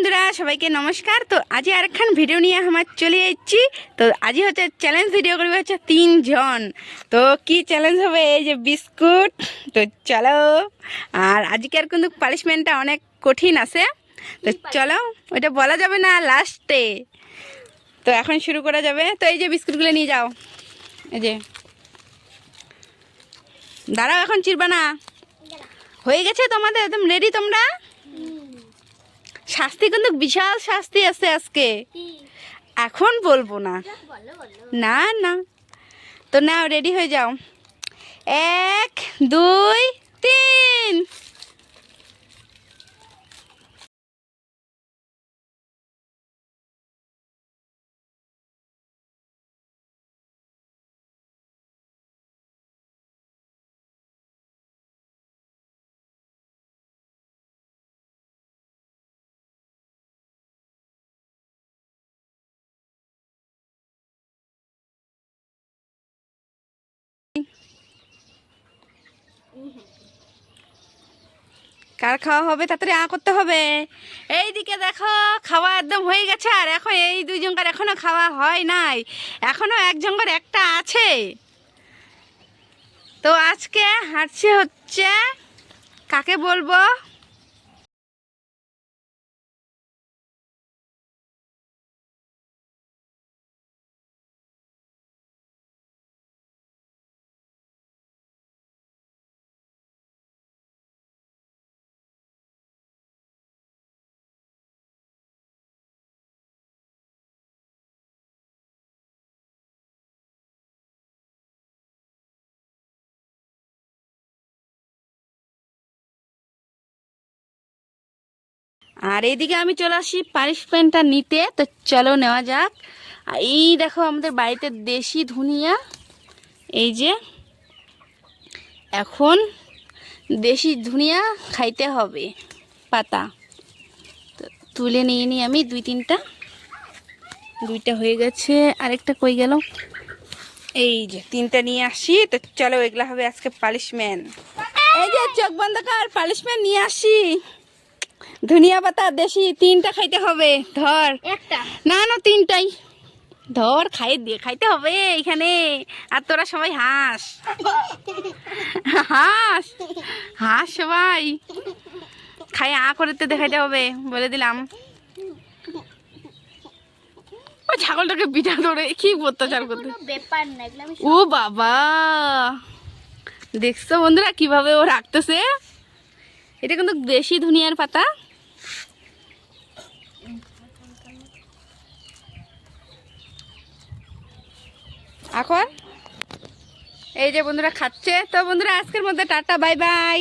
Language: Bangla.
বন্ধুরা সবাইকে নমস্কার। তো আজ আরেকখান ভিডিও নিয়ে আমার চলে যাচ্ছি। তো আজ হচ্ছে চ্যালেঞ্জ ভিডিও করবে হচ্ছে 3 জন। তো কি চ্যালেঞ্জ হবে, এই যে বিস্কুট। তো চলো, আর আজকের কিন্তু পানিশমেন্টটা অনেক কঠিন আছে। তো চলো, ওইটা বলা যাবে না লাস্টে। তো এখন শুরু করা যাবে। তো এই যে বিস্কুটগুলো নিয়ে যাও। এই যে দাঁড়াও, এখন চিরবা না। হয়ে গেছে তোমাদের, একদম রেডি তোমরা? শাস্তি কিন্তু বিশাল শাস্তি আছে আজকে, এখন বলবো না। না না, তো নাও, রেডি হয়ে যাও। 1 2 3। কার খাওয়া হবে তাড়াতাড়ি করতে হবে। এইদিকে দেখো, খাওয়া একদম হয়ে গেছে, আর এখন এই দুইজনকার এখনো খাওয়া হয় নাই, এখনো একজনকার একটা আছে। তো আজকে হাঁটছে হচ্ছে, কাকে বলবো? আর এইদিকে আমি চলে আসি পানিশমেন্টটা নিতে। তো চলো নেওয়া যাক। আর এই দেখো আমাদের বাড়িতে দেশি ধনিয়া, এই যে এখন দেশি ধনিয়া খাইতে হবে পাতা। তো তুলে নিয়ে নিই আমি 2-3টা। 2টা হয়ে গেছে, আরেকটা কই গেল? এই যে 3টা নিয়ে আসি। তো চলো, এগুলা হবে আজকে পানিশমেন্ট। এই যে চোখ বন্ধ কর, পানিশমেন্ট নিয়ে আসি। ধনিয়া পাতা দেশি 3টা খাইতে হবে। ধর একটা, না না 3টাই ধর, খাইতে হবে এখানে। আর তোরা সবাই হাস হাস হাস, সবাই খাই করতে দেখাইতে হবে, বলে দিলাম। ওই ছাগলটাকে পিঠা ধরে কি অত্যাচার করতে ব্যাপার না। ও বাবা, দেখছো বন্ধুরা কিভাবে ও রাখতেছে? এটা কিন্তু দেশি ধনিয়ার পাতা। এখন এই যে বন্ধুরা খাচ্ছে। তো বন্ধুরা আজকের মধ্যে টাটা, বাই বাই।